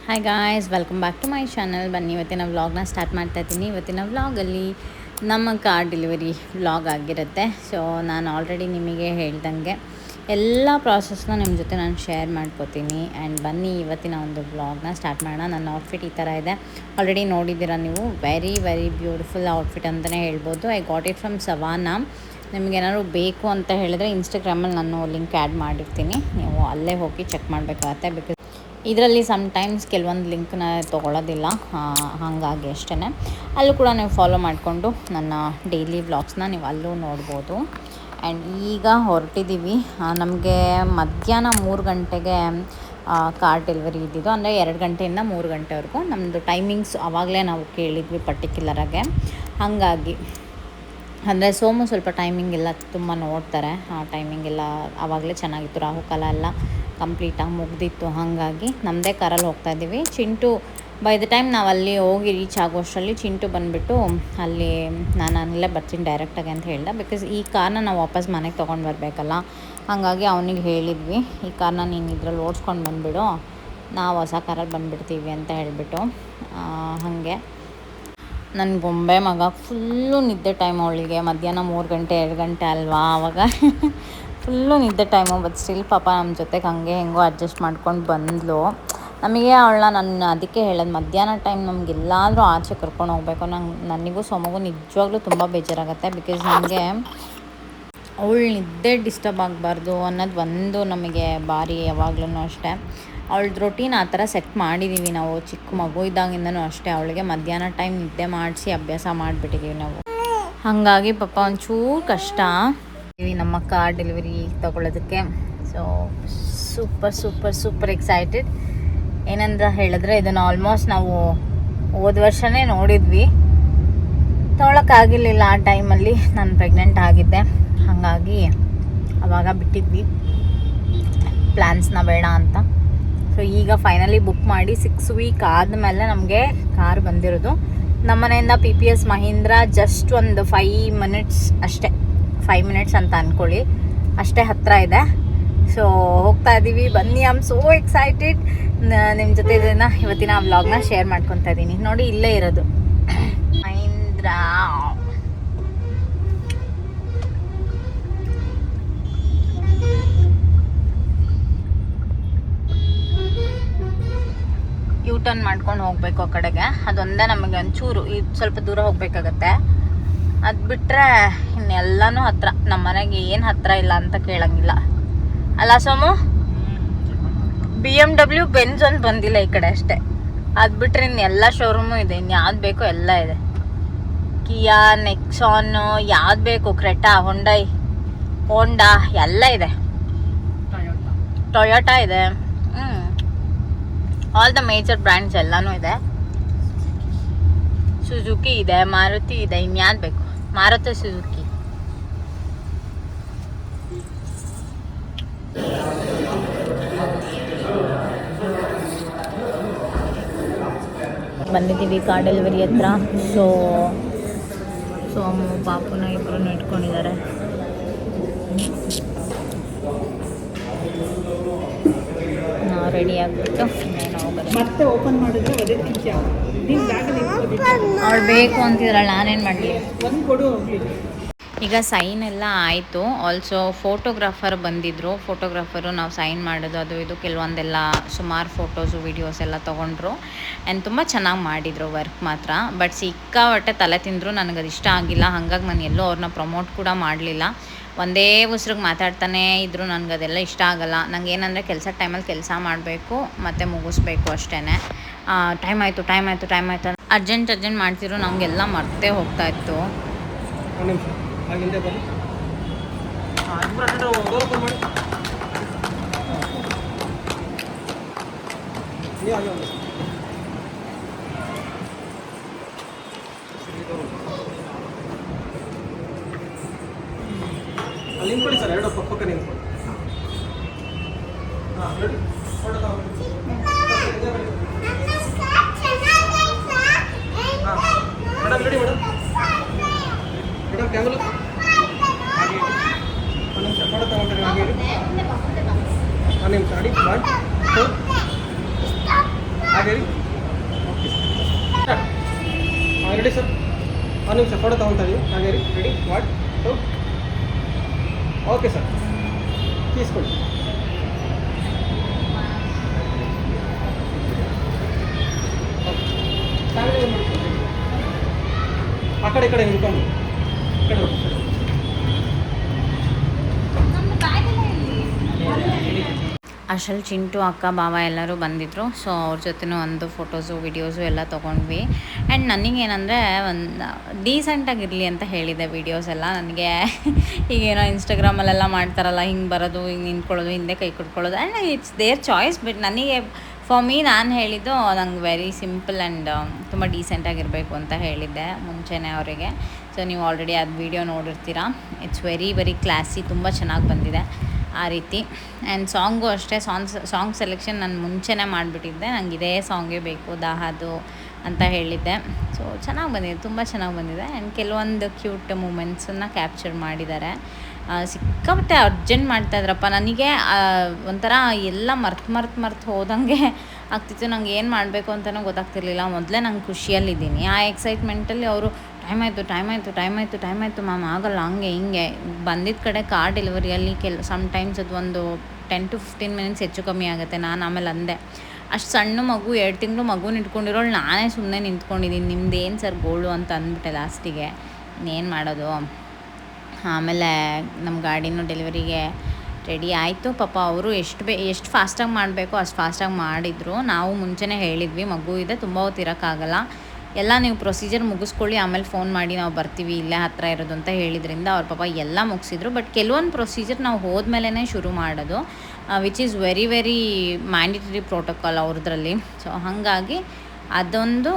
Hi guys, welcome back to my channel. ಬನ್ನಿ ಇವತ್ತಿನ ವ್ಲಾಗ್ನ ಸ್ಟಾರ್ಟ್ ಮಾಡ್ತಾ ಇದ್ದೀನಿ. ಇವತ್ತಿನ ವ್ಲಾಗಲ್ಲಿ ನಮ್ಮ ಕಾರ್ ಡೆಲಿವರಿ ವ್ಲಾಗ್ ಆಗಿರುತ್ತೆ. ಸೊ ನಾನು ಆಲ್ರೆಡಿ ನಿಮಗೆ ಹೇಳ್ದಂಗೆ ಎಲ್ಲ ಪ್ರಾಸೆಸ್ನ ನಿಮ್ಮ ಜೊತೆ ನಾನು ಶೇರ್ ಮಾಡ್ಕೋತೀನಿ. ಆ್ಯಂಡ್ ಬನ್ನಿ ಇವತ್ತಿನ ಒಂದು ವ್ಲಾಗ್ನ ಸ್ಟಾರ್ಟ್ ಮಾಡೋಣ. ನನ್ನ ಔಟ್ಫಿಟ್ ಈ ಥರ ಇದೆ, ಆಲ್ರೆಡಿ ನೋಡಿದ್ದೀರಾ ನೀವು. ವೆರಿ ಬ್ಯೂಟಿಫುಲ್ ಔಟ್ಫಿಟ್ ಅಂತಲೇ ಹೇಳ್ಬೋದು. I got it from Savana. ನಿಮಗೇನಾದ್ರು ಬೇಕು ಅಂತ ಹೇಳಿದ್ರೆ ಇನ್ಸ್ಟಾಗ್ರಾಮಲ್ಲಿ ನಾನು ಲಿಂಕ್ ಆ್ಯಡ್ ಮಾಡಿರ್ತೀನಿ, ನೀವು ಅಲ್ಲೇ ಹೋಗಿ ಚೆಕ್ ಮಾಡಬೇಕಾಗತ್ತೆ. ಬಿಕಾಸ್ ಇದರಲ್ಲಿ ಸಮ್ಟೈಮ್ಸ್ ಕೆಲವೊಂದು ಲಿಂಕ್ನ ತೊಗೊಳ್ಳೋದಿಲ್ಲ, ಹಾಗಾಗಿ ಅಷ್ಟೇ. ಅಲ್ಲೂ ಕೂಡ ನೀವು ಫಾಲೋ ಮಾಡಿಕೊಂಡು ನನ್ನ ಡೈಲಿ ವ್ಲಾಗ್ಸ್ನ ನೀವು ಅಲ್ಲೂ ನೋಡ್ಬೋದು. ಆ್ಯಂಡ್ ಈಗ ಹೊರಟಿದ್ದೀವಿ. ನಮಗೆ ಮಧ್ಯಾಹ್ನ 3 ಗಂಟೆಗೆ ಕಾರ್ ಡೆಲಿವರಿ ಇದ್ದಿದ್ದು, ಅಂದರೆ 2 ಗಂಟೆಯಿಂದ 3 ಗಂಟೆವರೆಗೂ ನಮ್ಮದು ಟೈಮಿಂಗ್ಸ್ ಆವಾಗಲೇ ನಾವು ಕೇಳಿದ್ವಿ ಪರ್ಟಿಕ್ಯುಲರಾಗೆ. ಹಾಗಾಗಿ ಅಂದರೆ ಸೋಮು ಸ್ವಲ್ಪ ಟೈಮಿಂಗ್ ಎಲ್ಲ ತುಂಬ ನೋಡ್ತಾರೆ, ಆ ಟೈಮಿಂಗ್ ಎಲ್ಲ ಆವಾಗಲೇ ಚೆನ್ನಾಗಿತ್ತು. ರಾಹುಕಾಲ ಎಲ್ಲ ಕಂಪ್ಲೀಟಾಗಿ ಮುಗ್ದಿತ್ತು. ಹಾಗಾಗಿ ನಮ್ಮದೇ ಕಾರಲ್ಲಿ ಹೋಗ್ತಾಯಿದ್ದೀವಿ. ಚಿಂಟು ಬೈ ದ ಟೈಮ್ ನಾವು ಅಲ್ಲಿ ಹೋಗಿ ರೀಚ್ ಆಗೋಷ್ಟರಲ್ಲಿ ಚಿಂಟು ಬಂದುಬಿಟ್ಟು ಅಲ್ಲಿ ನಾನು ಅಲ್ಲೇ ಬರ್ತೀನಿ ಡೈರೆಕ್ಟಾಗಿ ಅಂತ ಹೇಳ್ದೆ. ಬಿಕಾಸ್ ಈ ಕಾರ್ನ ನಾವು ವಾಪಸ್ ಮನೆಗೆ ತೊಗೊಂಡು ಬರಬೇಕಲ್ಲ, ಹಾಗಾಗಿ ಅವನಿಗೆ ಹೇಳಿದ್ವಿ, ಈ ಕಾರ್ನ ನೀನು ಇದ್ರಲ್ಲಿ ಓಡಿಸ್ಕೊಂಡು ಬಂದುಬಿಡು, ನಾವು ಹೊಸ ಕಾರಲ್ಲಿ ಬಂದುಬಿಡ್ತೀವಿ ಅಂತ ಹೇಳಿಬಿಟ್ಟು. ಹಾಗೆ ನನ್ನ ಗೊಂಬೆ ಮಗ ಫುಲ್ಲು ನಿದ್ದೆ ಟೈಮ್. ಅವಳಿಗೆ ಮಧ್ಯಾಹ್ನ 3 ಗಂಟೆ 2 ಗಂಟೆ ಅಲ್ವಾ, ಆವಾಗ ಫುಲ್ಲು ನಿದ್ದೆ ಟೈಮು. ಬಟ್ ಸ್ಟಿಲ್ ಪಾಪ ನಮ್ಮ ಜೊತೆಗೆ ಹಂಗೆ ಹೆಂಗೋ ಅಡ್ಜಸ್ಟ್ ಮಾಡ್ಕೊಂಡು ಬಂದಳು. ನಮಗೆ ಅವಳನ್ನ ನಾನು ಅದಕ್ಕೆ ಹೇಳೋದು, ಮಧ್ಯಾಹ್ನ ಟೈಮ್ ನಮಗೆಲ್ಲಾದರೂ ಆಚೆ ಕರ್ಕೊಂಡು ಹೋಗಬೇಕು. ನನಗೂ ಸೊಮಗೂ ನಿಜವಾಗ್ಲೂ ತುಂಬ ಬೇಜಾರಾಗುತ್ತೆ. ಬಿಕಾಸ್ ನನಗೆ ಅವಳು ನಿದ್ದೆ ಡಿಸ್ಟರ್ಬ್ ಆಗಬಾರ್ದು ಅನ್ನೋದು ಒಂದು ನಮಗೆ ಭಾರಿ. ಯಾವಾಗ್ಲೂ ಅಷ್ಟೇ ಅವಳದ್ದು ರೊಟೀನ್ ಆ ಥರ ಸೆಟ್ ಮಾಡಿದ್ದೀವಿ ನಾವು. ಚಿಕ್ಕ ಮಗು ಇದ್ದಾಗಿಂದನೂ ಅಷ್ಟೇ ಅವಳಿಗೆ ಮಧ್ಯಾಹ್ನ ಟೈಮ್ ನಿದ್ದೆ ಮಾಡಿಸಿ ಅಭ್ಯಾಸ ಮಾಡಿಬಿಟ್ಟಿದ್ದೀವಿ ನಾವು. ಹಾಗಾಗಿ ಪಾಪ ಒಂಚೂರು ಕಷ್ಟ ನಮ್ಮ ಕಾರ್ ಡೆಲಿವರಿ ತೊಗೊಳ್ಳೋದಕ್ಕೆ. So super excited. ಏನಂತ ಹೇಳಿದ್ರೆ ಇದನ್ನು ಆಲ್ಮೋಸ್ಟ್ ನಾವು ಹೋದ ವರ್ಷವೇ ನೋಡಿದ್ವಿ, ತೊಗೊಳಕ್ಕಾಗಿರಲಿಲ್ಲ. ಆ ಟೈಮಲ್ಲಿ ನಾನು ಪ್ರೆಗ್ನೆಂಟ್ ಆಗಿದ್ದೆ, ಹಾಗಾಗಿ ಆವಾಗ ಬಿಟ್ಟಿದ್ವಿ ಪ್ಲ್ಯಾನ್ಸ್ನ ಬೇಡ ಅಂತ. ಸೊ ಈಗ ಫೈನಲಿ ಬುಕ್ ಮಾಡಿ 6 ವೀಕ್ ಆದಮೇಲೆ ನಮಗೆ ಕಾರ್ ಬಂದಿರೋದು. ನಮ್ಮ ಮನೆಯಿಂದ PPS ಮಹೀಂದ್ರ ಜಸ್ಟ್ ಒಂದು 5 ಮಿನಿಟ್ಸ್ ಅಷ್ಟೇ, 5 ಮಿನಿಟ್ಸ್ ಅಂತ ಅಂದ್ಕೊಳ್ಳಿ, ಅಷ್ಟೇ ಹತ್ತಿರ ಇದೆ. ಸೊ ಹೋಗ್ತಾ ಇದ್ದೀವಿ, ಬನ್ನಿ. I am so excited. ನಿಮ್ಮ ಜೊತೆ ಇದನ್ನು ಇವತ್ತಿನ ವ್ಲಾಗ್ನ ಶೇರ್ ಮಾಡ್ಕೊತಾ ಇದ್ದೀನಿ. ನೋಡಿ, ಇಲ್ಲೇ ಇರೋದು ಮಹೀಂದ್ರ. ಟರ್ನ್ ಮಾಡ್ಕೊಂಡು ಹೋಗಬೇಕು ಆ ಕಡೆಗೆ. ಅದೊಂದೇ ನಮಗೆ ಒಂಚೂರು ಸ್ವಲ್ಪ ದೂರ ಹೋಗಬೇಕಾಗತ್ತೆ. ಅದು ಬಿಟ್ಟರೆ ಇನ್ನೆಲ್ಲನೂ ಹತ್ತಿರ. ನಮ್ಮ ಮನೆಗೆ ಏನು ಹತ್ತಿರ ಇಲ್ಲ ಅಂತ ಕೇಳಂಗಿಲ್ಲ ಅಲ್ಲ ಸೋಮು. BMW ಬೆಂಜ್ ಒಂದು ಬಂದಿಲ್ಲ ಈ ಕಡೆ ಅಷ್ಟೇ. ಅದು ಬಿಟ್ಟರೆ ಇನ್ನೆಲ್ಲ ಶೋರೂಮು ಇದೆ, ಇನ್ನು ಯಾವ್ದು ಬೇಕೋ ಎಲ್ಲ ಇದೆ. ಕಿಯಾ, ನೆಕ್ಸಾನು, ಯಾವ್ದು ಬೇಕು, ಕ್ರೆಟಾ, ಹೋಂಡಾ ಎಲ್ಲ ಇದೆ. ಟೊಯೋಟಾ ಇದೆ. ಆಲ್ ದ ಮೇಜರ್ ಬ್ರ್ಯಾಂಡ್ಸ್ ಎಲ್ಲನೂ ಇದೆ. ಸುಜುಕಿ ಇದೆ, ಮಾರುತಿ ಇದೆ, ಇನ್ಯಾವ್ದು ಬೇಕು, ಮಾರುತಿ ಸುಜುಕಿ. ಬಂದಿದ್ದೀವಿ ಕಾರ್ ಡೆಲಿವರಿ ಹತ್ರ. ಸೊ ಸೋಮು ಪಾಪುನ ಇಬ್ಬರು ಇಟ್ಕೊಂಡಿದ್ದಾರೆ. ನಾವು ರೆಡಿ ಆಗಿಬಿಟ್ಟು ಮತ್ತೆ ಓಪನ್ ಮಾಡಿದ್ರೆ ಅವಳು ಬೇಕು ಅಂತಿದ್ರಲ್ಲ, ನಾನೇನು ಮಾಡಲಿ. ಒಂದು ಕೊಡು ಹೋಗ್ಲಿ. ಈಗ ಸೈನ್ ಎಲ್ಲ ಆಯಿತು. ಆಲ್ಸೋ ಫೋಟೋಗ್ರಾಫರ್ ಬಂದಿದ್ದರು. ಫೋಟೋಗ್ರಾಫರು ನಾವು ಸೈನ್ ಮಾಡೋದು ಅದು ಇದು ಕೆಲವೊಂದೆಲ್ಲ ಸುಮಾರು ಫೋಟೋಸು ವೀಡಿಯೋಸ್ ಎಲ್ಲ ತೊಗೊಂಡ್ರು. ಆ್ಯಂಡ್ ತುಂಬ ಚೆನ್ನಾಗಿ ಮಾಡಿದರು ವರ್ಕ್ ಮಾತ್ರ. ಬಟ್ ಸಿಕ್ಕಾಪಟ್ಟೆ ತಲೆ ತಿಂದರು, ನನಗದು ಇಷ್ಟ ಆಗಿಲ್ಲ. ಹಾಗಾಗಿ ನಾನು ಎಲ್ಲೂ ಅವ್ರನ್ನ ಪ್ರಮೋಟ್ ಕೂಡ ಮಾಡಲಿಲ್ಲ. ಒಂದೇ ಉಸ್ರಿಗೆ ಮಾತಾಡ್ತಾನೆ ಇದ್ದರು. ನನಗದೆಲ್ಲ ಇಷ್ಟ ಆಗಲ್ಲ. ನಂಗೆ ಏನಂದರೆ ಕೆಲಸ ಟೈಮಲ್ಲಿ ಕೆಲಸ ಮಾಡಬೇಕು ಮತ್ತು ಮುಗಿಸ್ಬೇಕು ಅಷ್ಟೇ. ಟೈಮ್ ಆಯಿತು ಅರ್ಜೆಂಟ್ ಮಾಡ್ತಿದ್ರು. ನಮಗೆಲ್ಲ ಮರ್ತೇ ಹೋಗ್ತಾಯಿತ್ತು. ನಿಂತ್ಕೊಳ್ಳಿ ಸರ್, ಎರಡು ಪಕ್ಕ ನಿಂತ್ಕೊಳ್ಳಿ. Ready? Madam ready madam camera ಹಾಗೆ ಒಂದು ನಿಮಿಷ ಫೋಟೋ ತಗೊಂಡ್ರೆ ಹಾಗೆ ಒಂದು ನಿಮಿಷ ರೆಡಿ 1 2 ಹಾಗೆ ರೆಡಿ ಸರ್ ಒಂದು ನಿಮಿಷ ಫೋಟೋ ತೊಗೊತಾ ಇದೀವಿ ಹಾಗೆ ರೆಡಿ 1 2 ಓಕೆ ಸರ್ ತೀಸ್ಕೊಳ್ಳಿ ಆ ಕಡೆ ಈ ಕಡೆ ನಿಂತ್ಕೊಂಡು ಈ ಕಡೆ ಹೋಗಿ ಅಷ್ಟರಲ್ಲಿ ಚಿಂಟು ಅಕ್ಕ ಬಾವ ಎಲ್ಲರೂ ಬಂದಿದ್ದರು. ಸೊ ಅವ್ರ ಜೊತೆನೂ ಒಂದು ಫೋಟೋಸು ವಿಡಿಯೋಸು ಎಲ್ಲ ತೊಗೊಂಡ್ವಿ. ಆ್ಯಂಡ್ ನನಗೇನಂದರೆ ಒಂದು ಡೀಸೆಂಟಾಗಿರಲಿ ಅಂತ ಹೇಳಿದೆ ವೀಡಿಯೋಸ್ ಎಲ್ಲ. ನನಗೆ ಈಗೇನೋ ಇನ್ಸ್ಟಾಗ್ರಾಮಲ್ಲೆಲ್ಲ ಮಾಡ್ತಾರಲ್ಲ, ಹಿಂಗೆ ಬರೋದು, ಹಿಂಗೆ ನಿಂತ್ಕೊಳ್ಳೋದು, ಹಿಂದೆ ಕೈ ಕೊಟ್ಕೊಳ್ಳೋದು, and it's their choice. But ನನಗೆ ಫಾರ್ ಮೀ ನಾನು ಹೇಳಿದ್ದು ನಂಗೆ ವೆರಿ ಸಿಂಪಲ್ ಆ್ಯಂಡ್ ತುಂಬ ಡೀಸೆಂಟಾಗಿರಬೇಕು ಅಂತ ಹೇಳಿದ್ದೆ ಮುಂಚೆನೇ ಅವರಿಗೆ. ಸೊ ನೀವು ಆಲ್ರೆಡಿ ಅದು ವೀಡಿಯೋ ನೋಡಿರ್ತೀರಾ. ಇಟ್ಸ್ ವೆರಿ ವೆರಿ ಕ್ಲಾಸಿ, ತುಂಬ ಚೆನ್ನಾಗಿ ಬಂದಿದೆ ಆ ರೀತಿ. ಆ್ಯಂಡ್ ಸಾಂಗು ಅಷ್ಟೇ, ಸಾಂಗ್ ಸೆಲೆಕ್ಷನ್ ನಾನು ಮುಂಚೆನೇ ಮಾಡಿಬಿಟ್ಟಿದ್ದೆ. ನಂಗೆ ಇದೇ ಸಾಂಗೇ ಬೇಕು ದಾಹದು ಅಂತ ಹೇಳಿದ್ದೆ. ಸೊ ಚೆನ್ನಾಗಿ ಬಂದಿದೆ, ತುಂಬ ಚೆನ್ನಾಗಿ ಬಂದಿದೆ. ಆ್ಯಂಡ್ ಕೆಲವೊಂದು ಕ್ಯೂಟ್ ಮೂಮೆಂಟ್ಸನ್ನು ಕ್ಯಾಪ್ಚರ್ ಮಾಡಿದ್ದಾರೆ. ಸಿಕ್ಕಾಪಟ್ಟೆ ಅರ್ಜೆಂಟ್ ಮಾಡ್ತಾಯಿದ್ರಪ್ಪ. ನನಗೆ ಒಂಥರ ಎಲ್ಲ ಮರ್ತು ಹೋದಂಗೆ ಆಗ್ತಿತ್ತು. ನಂಗೆ ಏನು ಮಾಡಬೇಕು ಅಂತಲೂ ಗೊತ್ತಾಗ್ತಿರ್ಲಿಲ್ಲ. ಮೊದಲೇ ನಂಗೆ ಖುಷಿಯಲ್ಲಿದ್ದೀನಿ. ಆ ಎಕ್ಸೈಟ್ಮೆಂಟಲ್ಲಿ ಅವರು ಟೈಮ್ ಆಯಿತು ಮ್ಯಾಮ್, ಆಗಲ್ಲ, ಹಂಗೆ ಹಿಂಗೆ ಬಂದಿದ್ದ ಕಡೆ ಕಾರ್ ಡೆಲಿವರಿಯಲ್ಲಿ ಸಮ್ಟೈಮ್ಸ್ ಅದು ಒಂದು 10 to 15 ಮಿನಿಟ್ಸ್ ಹೆಚ್ಚು ಕಮ್ಮಿ ಆಗುತ್ತೆ. ನಾನು ಆಮೇಲೆ ಅಂದೆ, ಅಷ್ಟು ಸಣ್ಣ ಮಗು 2 ತಿಂಗಳು ಮಗುನ ಇಟ್ಕೊಂಡಿರೋಳು ನಾನೇ ಸುಮ್ಮನೆ ನಿಂತ್ಕೊಂಡಿದ್ದೀನಿ, ನಿಮ್ದೇನು ಸರ್ ಗೋಳು ಅಂತ ಅಂದ್ಬಿಟ್ಟೆ ಲಾಸ್ಟಿಗೆ. ಇನ್ನೇನು ಮಾಡೋದು. ಆಮೇಲೆ ನಮ್ಮ ಗಾಡಿನೂ ಡೆಲಿವರಿಗೆ ರೆಡಿ ಆಯಿತು. ಪಾಪ ಅವರು ಎಷ್ಟು ಫಾಸ್ಟಾಗಿ ಮಾಡಬೇಕೋ ಅಷ್ಟು ಫಾಸ್ಟಾಗಿ ಮಾಡಿದರು. ನಾವು ಮುಂಚೆನೇ ಹೇಳಿದ್ವಿ, ಮಗು ಇದೆ, ತುಂಬ ಹೊತ್ತು ಇರೋಕ್ಕಾಗಲ್ಲ, ಎಲ್ಲ ನೀವು ಪ್ರೊಸೀಜರ್ ಮುಗಿಸ್ಕೊಳ್ಳಿ, ಆಮೇಲೆ ಫೋನ್ ಮಾಡಿ ನಾವು ಬರ್ತೀವಿ, ಇಲ್ಲೇ ಹತ್ತಿರ ಇರೋದು ಅಂತ ಹೇಳಿದ್ರಿಂದ ಅವ್ರ ಪಾಪ ಎಲ್ಲ ಮುಗಿಸಿದ್ರು. ಬಟ್ ಕೆಲವೊಂದು ಪ್ರೊಸೀಜರ್ ನಾವು ಹೋದ್ಮೇಲೆ ಶುರು ಮಾಡೋದು, which is very very mandatory protocol ಅವ್ರದ್ರಲ್ಲಿ. ಸೊ ಹಾಗಾಗಿ ಅದೊಂದು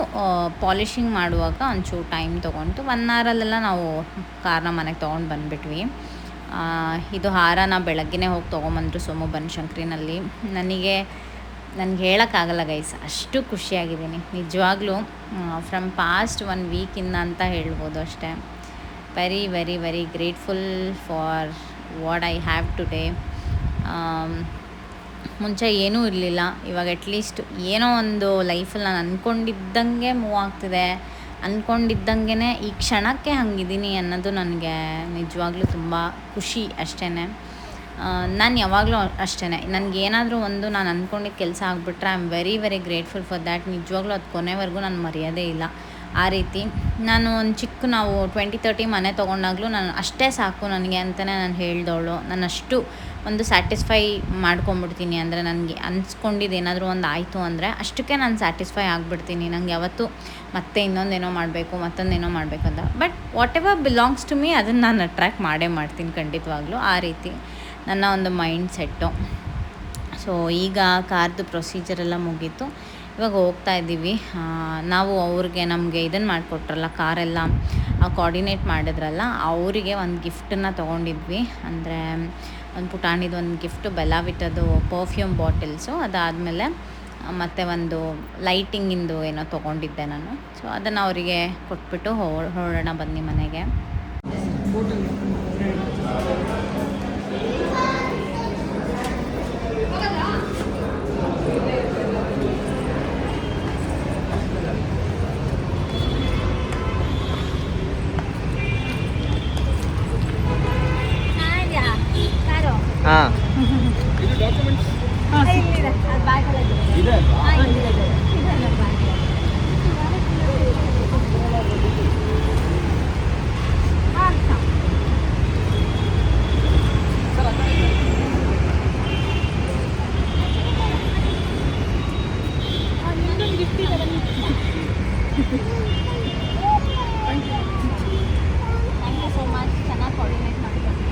ಪಾಲಿಷಿಂಗ್ ಮಾಡುವಾಗ ಒಂಚೂರು ಟೈಮ್ ತೊಗೊಂಡು 1 ಅವರಲ್ಲೆಲ್ಲ ನಾವು ಕಾರ್ನ ಮನೆಗೆ ತೊಗೊಂಡು ಬಂದುಬಿಟ್ವಿ. ಇದು ಹಾರನ ಬೆಳಗ್ಗೆನೇ ಹೋಗಿ ತೊಗೊಂಬಂದರು ಸೋಮು ಬನಶಂಕರಿನಲ್ಲಿ. ನನಗೆ ಹೇಳೋಕ್ಕಾಗಲ್ಲ ಗೈಸ್, ಅಷ್ಟು ಖುಷಿಯಾಗಿದ್ದೀನಿ ನಿಜವಾಗ್ಲೂ. ಫ್ರಮ್ ಪಾಸ್ಟ್ 1 ವೀಕಿಂದ ಅಂತ ಹೇಳ್ಬೋದು ಅಷ್ಟೇ. Very very very grateful for what I have today. ಮುಂಚೆ ಏನೂ ಇರಲಿಲ್ಲ, ಇವಾಗ ಅಟ್ಲೀಸ್ಟ್ ಏನೋ ಒಂದು ಲೈಫಲ್ಲಿ ನಾನು ಅಂದ್ಕೊಂಡಿದ್ದಂಗೆ ಮೂವ್ ಆಗ್ತಿದೆ, ಅಂದ್ಕೊಂಡಿದ್ದಂಗೆ ಈ ಕ್ಷಣಕ್ಕೆ ಹಂಗಿದ್ದೀನಿ ಅನ್ನೋದು ನನಗೆ ನಿಜವಾಗ್ಲೂ ತುಂಬ ಖುಷಿ ಅಷ್ಟೇ. ನಾನು ಯಾವಾಗಲೂ ಅಷ್ಟೇ, ನನಗೇನಾದರೂ ಒಂದು ನಾನು ಅಂದ್ಕೊಂಡಿದ್ದ ಕೆಲಸ ಆಗಿಬಿಟ್ರೆ I am very very grateful for that. ನಿಜವಾಗ್ಲೂ ಅದು ಕೊನೆವರೆಗೂ ನಾನು ಮರೆಯೋದೇ ಇಲ್ಲ ಆ ರೀತಿ. ನಾನು ನಾವು 2030 ಮನೆ ತೊಗೊಂಡಾಗಲೂ ನಾನು ಅಷ್ಟೇ ಸಾಕು ನನಗೆ ಅಂತಲೇ ನಾನು ಹೇಳ್ದವಳು. ನಾನು ಅಷ್ಟು ಒಂದು ಸ್ಯಾಟಿಸ್ಫೈ ಮಾಡ್ಕೊಂಬಿಡ್ತೀನಿ. ಅಂದರೆ ನನಗೆ ಅನ್ಸ್ಕೊಂಡಿದ್ದು ಏನಾದರೂ ಒಂದು ಆಯಿತು ಅಂದರೆ ಅಷ್ಟಕ್ಕೆ ನಾನು ಸ್ಯಾಟಿಸ್ಫೈ ಆಗಿಬಿಡ್ತೀನಿ. ನಂಗೆ ಯಾವತ್ತೂ ಮತ್ತೆ ಇನ್ನೊಂದೇನೋ ಮಾಡಬೇಕು, ಮತ್ತೊಂದೇನೋ ಮಾಡಬೇಕಂತ. But whatever belongs to me ಅದನ್ನು ನಾನು ಅಟ್ರ್ಯಾಕ್ಟ್ ಮಾಡ್ತೀನಿ ಖಂಡಿತವಾಗ್ಲೂ. ಆ ರೀತಿ ನನ್ನ ಒಂದು ಮೈಂಡ್ ಸೆಟ್ಟು. ಸೊ ಈಗ ಕಾರ್ದು ಪ್ರೊಸೀಜರೆಲ್ಲ ಮುಗೀತು, ಇವಾಗ ಹೋಗ್ತಾ ಇದ್ದೀವಿ. ನಾವು ಅವ್ರಿಗೆ ನಮಗೆ ಇದನ್ನು ಮಾಡಿಕೊಟ್ರಲ್ಲ, ಕಾರೆಲ್ಲ ಕೋಆರ್ಡಿನೇಟ್ ಮಾಡಿದ್ರಲ್ಲ, ಅವರಿಗೆ ಒಂದು ಗಿಫ್ಟನ್ನು ತೊಗೊಂಡಿದ್ವಿ. ಅಂದರೆ ಒಂದು ಪುಟಾಣಿದು ಒಂದು ಗಿಫ್ಟು, ಬೆಲಾವಿಟದು ಪರ್ಫ್ಯೂಮ್ ಬಾಟಲ್ಸು. ಅದಾದಮೇಲೆ ಮತ್ತು ಒಂದು ಲೈಟಿಂಗಿಂದು ಏನೋ ತೊಗೊಂಡಿದ್ದೆ ನಾನು. ಸೊ ಅದನ್ನು ಅವರಿಗೆ ಕೊಟ್ಬಿಟ್ಟು ಹೊರಡೋಣ ಬನ್ನಿ ಮನೆಗೆ. ಹಾಂ ಇದು ಡಾಕ್ಯುಮೆಂಟ್ಸ್ ಇದೆ ಥ್ಯಾಂಕ್ ಯು ಸೋ ಮಚ್. ಚೆನ್ನಾಗಿ ಕೋಆರ್ಡಿನೇಟ್ ಮಾಡ್ಕೊಟ್ಟಿದ್ದಾರೆ.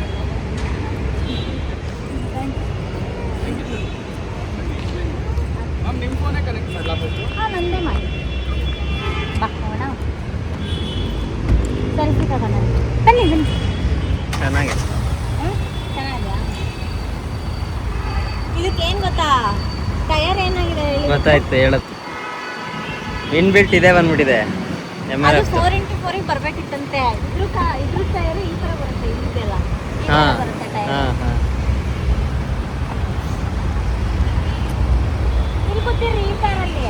ಮ್ಯಾಮ್ ನಿಮ್ಮ ಫೋನೇ ಕನೆಕ್ಟ್ ಮಾಡಲಾ ಫಸ್ಟು? ಹಾಂ, ನಂದೇ ಮಾಡಿ ಬಾಕೋಣ. ಸೆಲ್ಫಿ ತಗೋಣ. ಬನ್ನಿ ಚೆನ್ನಾಗಿದೆ. ಚೆನ್ನಾಗಿದೆಯಾ? ಇದಕ್ಕೇನು ಗೊತ್ತಾ, ಟಯರ್ ಏನಾಗಿದೆ ಹೇಳಿ? ಗೊತ್ತಾಯ್ತು, ಹೇಳತ್ತು ಇನ್ಬಿಲ್ಟ್ ಇದೆ ಬಂದ್ಬಿಟ್ಟಿದೆ. ಅದು 4x4 ಬರಬೇಕಿತ್ತಂತೆ. ಇದ್ರ ಟಯರ್ ಈ ಥರ ಬರುತ್ತೆ, ಇದೆಲ್ಲ ಹಾಂ ಬರುತ್ತೆ ಟಯರ್. ಹಾಂ ಹಾಂ ಇಲ್ಲಿ ಗೊತ್ತಿರಿ ಈ ಕಾರಲ್ಲಿ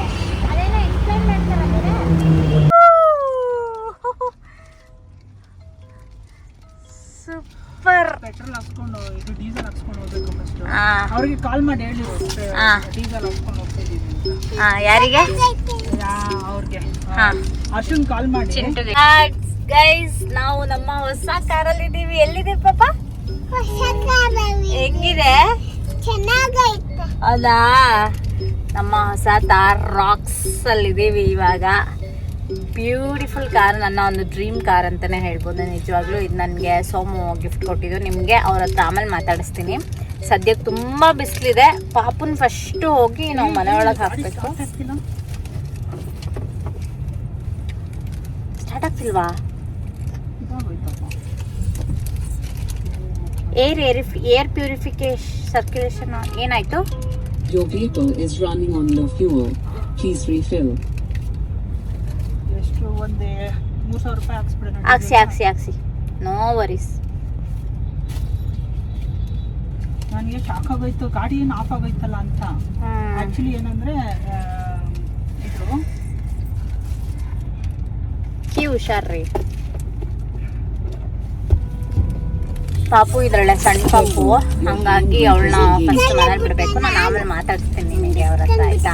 ಮಾಡಿ ಹೇಳಿ ಹಾಂ ಡೀಸೆಲ್ ಹಾಕ್ಕೊಂಡು ಹೋಗ್ತಾ ಇದೀವಿ ಅಂತ. ಹಾಂ ಯಾರಿಗೆ ಅವ್ರಿಗೆ ಹಾಂ ಅರ್ಶನ್ ಕಾಲ್ ಮಾಡಿ ಚಿಂಟುಗೆ ಗೈಸ್ ನಾವು ನಮ್ಮ ಹೊಸ ಕಾರಲ್ಲಿ ಇದ್ದೀವಿ. ಎಲ್ಲಿದ್ದೀವಿ ಪಾಪ? ಹೆಂಗಿದೆ? ಹೌದಾ? ನಮ್ಮ ಹೊಸ ತಾರ್ ರಾಕ್ಸ್ ಅಲ್ಲಿ ಇದೀವಿ ಇವಾಗ. ಬ್ಯೂಟಿಫುಲ್ ಕಾರ್, ನನ್ನ ಒಂದು ಡ್ರೀಮ್ ಕಾರ್ ಅಂತಾನೆ ಹೇಳ್ಬೋದು ನಿಜವಾಗ್ಲೂ. ಇದು ನನಗೆ ಸೋಮು ಗಿಫ್ಟ್ ಕೊಟ್ಟಿದ್ದು. ನಿಮಗೆ ಅವ್ರ ಹತ್ರ ಆಮೇಲೆ ಮಾತಾಡಿಸ್ತೀನಿ. ಸದ್ಯಕ್ಕೆ ತುಂಬ ಬಿಸಿಲಿದೆ. ಪಾಪುನ್ ಫಸ್ಟು ಹೋಗಿ ನಾವು ಮನೆ ಒಳಗೆ ಹಾಕಬೇಕು. ಸ್ಟಾರ್ಟ್ ಆಗ್ತಿಲ್ವಾ? ಏರ್ ಪ್ಯೂರಿಫಿಕೇಶನ್ ಸರ್ಕ್ಯುಲೇಷನ್ ಏನಾಯ್ತು? Your vehicle is running on low fuel. Please refill. ಎಷ್ಟು ಒಂದೇ 3,000 ರೂಪಾಯಿ ಹಾಕ್ಸ್ಬಿಡೋಣ. ಹಾಕ್ಸಿ ನೋ ವರೀಸ್. ನನಗೆ ಶಾಕ್ ಆಗೋಯ್ತು, ಗಾಡಿ ಏನು ಆಫ್ ಆಗೋಯ್ತಲ್ಲ ಅಂತ. ಆಕ್ಚುಲಿ ಏನಂದ್ರೆ ಇದು ಕೀ ಹುಷಾರ್ರಿ. ಪಾಪು ಇದ್ರಳ್ಳೆ ಸಣ್ಣ ಪಾಪು, ಹಂಗಾಗಿ ಅವಳನ್ನ ಫಸ್ಟ್ ಮನೇಲಿ ಬಿಡಬೇಕು. ನಾನು ಆಮೇಲೆ ಮಾತಾಡ್ತೀನಿ ನಿಮಗೆ ಅವ್ರ ಹತ್ರ, ಆಯ್ತಾ?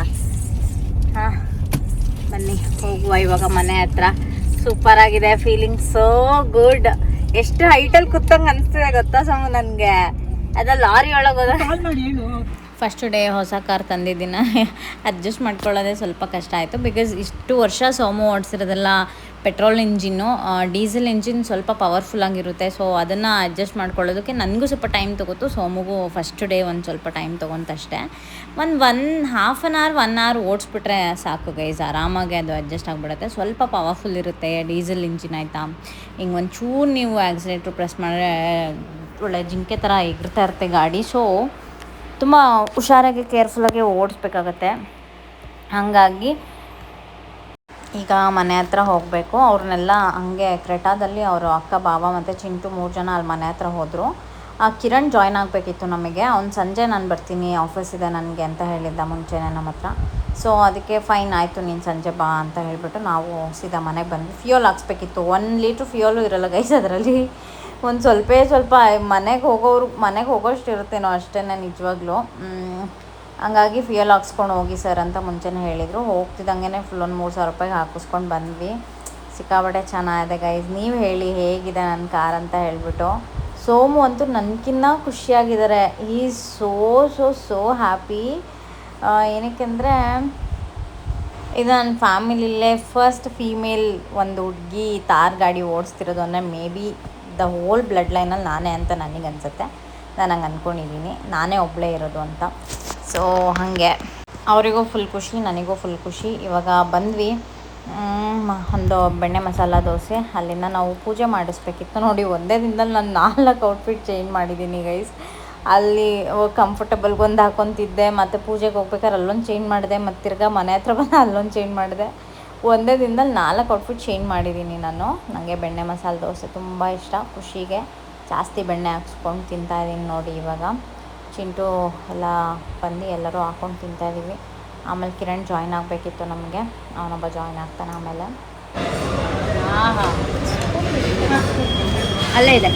ಹಾಂ ಬನ್ನಿ ಹೋಗುವ ಇವಾಗ ಮನೆ ಹತ್ರ. ಸೂಪರ್ ಆಗಿದೆ, ಫೀಲಿಂಗ್ ಸೋ ಗುಡ್. ಎಷ್ಟು ಹೈಟಲ್ಲಿ ಕೂತಂಗೆ ಅನಿಸ್ತಿದೆ ಗೊತ್ತಾ ಸಮ ನನಗೆ. ಅದ ಲಾರಿ ಒಳಗೆ ಹೋದ. ಕಾಲ್ ಮಾಡಿ ಹೇಳು. ಫಸ್ಟ್ ಡೇ ಹೊಸ ಕಾರ್ ತಂದಿದ್ದೀನ ಅಡ್ಜಸ್ಟ್ ಮಾಡ್ಕೊಳ್ಳೋದೇ ಸ್ವಲ್ಪ ಕಷ್ಟ ಆಯಿತು. ಬಿಕಾಸ್ ಇಷ್ಟು ವರ್ಷ ಸೋಮು ಓಡಿಸಿರೋದೆಲ್ಲ ಪೆಟ್ರೋಲ್ ಇಂಜಿನ್ನು. ಡೀಸೆಲ್ ಇಂಜಿನ್ ಸ್ವಲ್ಪ ಪವರ್ಫುಲ್ ಆಗಿರುತ್ತೆ. ಸೊ ಅದನ್ನು ಅಡ್ಜಸ್ಟ್ ಮಾಡ್ಕೊಳ್ಳೋದಕ್ಕೆ ನನಗೂ ಸ್ವಲ್ಪ ಟೈಮ್ ತೊಗೋತು. ಸೋಮುಗೂ ಫಸ್ಟ್ ಡೇ ಒಂದು ಸ್ವಲ್ಪ ಟೈಮ್ ತೊಗೊಂತಷ್ಟೇ. One half an hour 1 hour ಓಡಿಸ್ಬಿಟ್ರೆ ಸಾಕು ಗೈಸ್, ಆರಾಮಾಗಿ ಅದು ಅಡ್ಜಸ್ಟ್ ಆಗಿಬಿಡುತ್ತೆ. ಸ್ವಲ್ಪ ಪವರ್ಫುಲ್ ಇರುತ್ತೆ ಡೀಸೆಲ್ ಇಂಜಿನ್, ಆಯಿತಾ? ಹಿಂಗೆ ಒಂಚೂರು ನೀವು ಆಕ್ಸಿಲೇಟ್ರ್ ಪ್ರೆಸ್ ಮಾಡಿದ್ರೆ ಒಳ್ಳೆ ಜಿಂಕೆ ಥರ ಎಗರ್ತಾ ಇರುತ್ತೆ ಗಾಡಿ. ಸೊ ತುಂಬ ಹುಷಾರಾಗಿ ಕೇರ್ಫುಲ್ಲಾಗಿ ಓಡಿಸ್ಬೇಕಾಗತ್ತೆ. ಹಾಗಾಗಿ ಈಗ ಮನೆ ಹತ್ರ ಹೋಗಬೇಕು. ಅವ್ರನ್ನೆಲ್ಲ ಹಂಗೆ ಕ್ರೆಟಾದಲ್ಲಿ ಅವರು ಅಕ್ಕ, ಬಾವ ಮತ್ತು ಚಿಂಟು 3 ಜನ ಅಲ್ಲಿ ಮನೆ ಹತ್ರ ಹೋದರು. ಕಿರಣ್ ಜಾಯ್ನ್ ಆಗಬೇಕಿತ್ತು ನಮಗೆ. ಅವ್ನು ಸಂಜೆ ನಾನು ಬರ್ತೀನಿ, ಆಫೀಸ್ ಇದೆ ನನಗೆ ಅಂತ ಹೇಳಿದ್ದ ಮುಂಚೆನೇ ನಮ್ಮ ಹತ್ರ. ಸೊ ಅದಕ್ಕೆ ಫೈನ್ ಆಯಿತು, ನೀನು ಸಂಜೆ ಬಾ ಅಂತ ಹೇಳಿಬಿಟ್ಟು ನಾವು ಸೀದಾ ಮನೆಗೆ ಬಂದ್ವಿ. ಫ್ಯೂಯಲ್ ಹಾಕ್ಸ್ಬೇಕಿತ್ತು. 1 ಲೀಟ್ರ್ ಫ್ಯೂಯಲು ಇರೋಲ್ಲ ಗೈಸ್ ಅದರಲ್ಲಿ. ಒಂದು ಸ್ವಲ್ಪ ಮನೆಗೆ ಹೋಗೋಷ್ಟು ಇರುತ್ತೇನೋ ಅಷ್ಟೇ ನಿಜವಾಗ್ಲೂ. ಹಂಗಾಗಿ ಫ್ಯೂಯಲ್ ಹಾಕ್ಸ್ಕೊಂಡು ಹೋಗಿ ಸರ್ ಅಂತ ಮುಂಚೆನೇ ಹೇಳಿದರು. ಹೋಗ್ತಿದ್ದಂಗೆ ಫುಲ್ ಒಂದು 3,000 ರೂಪಾಯಿಗೆ ಹಾಕಿಸ್ಕೊಂಡು ಬಂದ್ವಿ. ಸಿಕ್ಕಾಪಟ್ಟೆ ಚೆನ್ನಾಗಿದೆ ಗೈಸ್. ನೀವು ಹೇಳಿ ಹೇಗಿದೆ ನನ್ನ ಕಾರ್ ಅಂತ ಹೇಳಿಬಿಟ್ಟು. ಸೋಮು ಅಂತೂ ನನಗಿನ್ನ ಖುಷಿಯಾಗಿದ್ದಾರೆ. Is so happy. ಏನಕ್ಕೆಂದರೆ ಇದು ನನ್ನ ಫ್ಯಾಮಿಲಿಯಲ್ಲೇ ಫಸ್ಟ್ ಫೀಮೇಲ್ ಒಂದು ಹುಡುಗಿ ತಾರ್ ಗಾಡಿ ಓಡಿಸ್ತಿರೋದು ಅಂದರೆ may be the whole blood ಲೈನಲ್ಲಿ ನಾನೇ ಅಂತ ನನಗೆ ಅನಿಸುತ್ತೆ. ನಾನು ಹಂಗೆ ಅಂದ್ಕೊಂಡಿದ್ದೀನಿ, ನಾನೇ ಒಬ್ಬಳೇ ಇರೋದು ಅಂತ. ಸೊ ಹಾಗೆ ಅವರಿಗೂ ಫುಲ್ ಖುಷಿ, ನನಗೂ ಫುಲ್ ಖುಷಿ. ಇವಾಗ ಬಂದ್ವಿ ಒಂದು ಬೆಣ್ಣೆ ಮಸಾಲ ದೋಸೆ. ಅಲ್ಲಿಂದ ನಾವು ಪೂಜೆ ಮಾಡಿಸ್ಬೇಕಿತ್ತು. ನೋಡಿ ಒಂದೇ ದಿನದಲ್ಲಿ ನಾನು 4 ಔಟ್ಫಿಟ್ ಚೇಂಜ್ ಮಾಡಿದ್ದೀನಿ ಗೈಸ್. ಅಲ್ಲಿ ಕಂಫರ್ಟಬಲ್ಗೆ ಒಂದು ಹಾಕ್ಕೊತಿದ್ದೆ, ಮತ್ತು ಪೂಜೆಗೆ ಹೋಗ್ಬೇಕಾದ್ರೆ ಅಲ್ಲೊಂದು ಚೇಂಜ್ ಮಾಡಿದೆ, ಮತ್ತು ತಿರ್ಗಾ ಮನೆ ಹತ್ರ ಬಂದು ಅಲ್ಲೊಂದು ಚೇಂಜ್ ಮಾಡಿದೆ. ಒಂದೇ ದಿನದಲ್ಲಿ 4 ಔಟ್ಫಿಟ್ ಚೇಂಜ್ ಮಾಡಿದ್ದೀನಿ ನಾನು. ನನಗೆ ಬೆಣ್ಣೆ ಮಸಾಲೆ ದೋಸೆ ತುಂಬ ಇಷ್ಟ. ಖುಷಿಗೆ ಜಾಸ್ತಿ ಬೆಣ್ಣೆ ಹಾಕ್ಸ್ಕೊಂಡು ತಿಂತಾಯಿದ್ದೀನಿ ನೋಡಿ. ಇವಾಗ ಚಿಂಟು ಎಲ್ಲ ಬಂದು ಎಲ್ಲರೂ ಹಾಕ್ಕೊಂಡು ತಿಂತಾಯಿದ್ದೀವಿ. ಆಮೇಲೆ ಕಿರಣ್ ಜಾಯ್ನ್ ಆಗಬೇಕಿತ್ತು ನಮಗೆ. ಅವನೊಬ್ಬ ಜಾಯ್ನ್ ಆಗ್ತಾನೆ ಆಮೇಲೆ. ಅಲ್ಲೇ ಇದೆ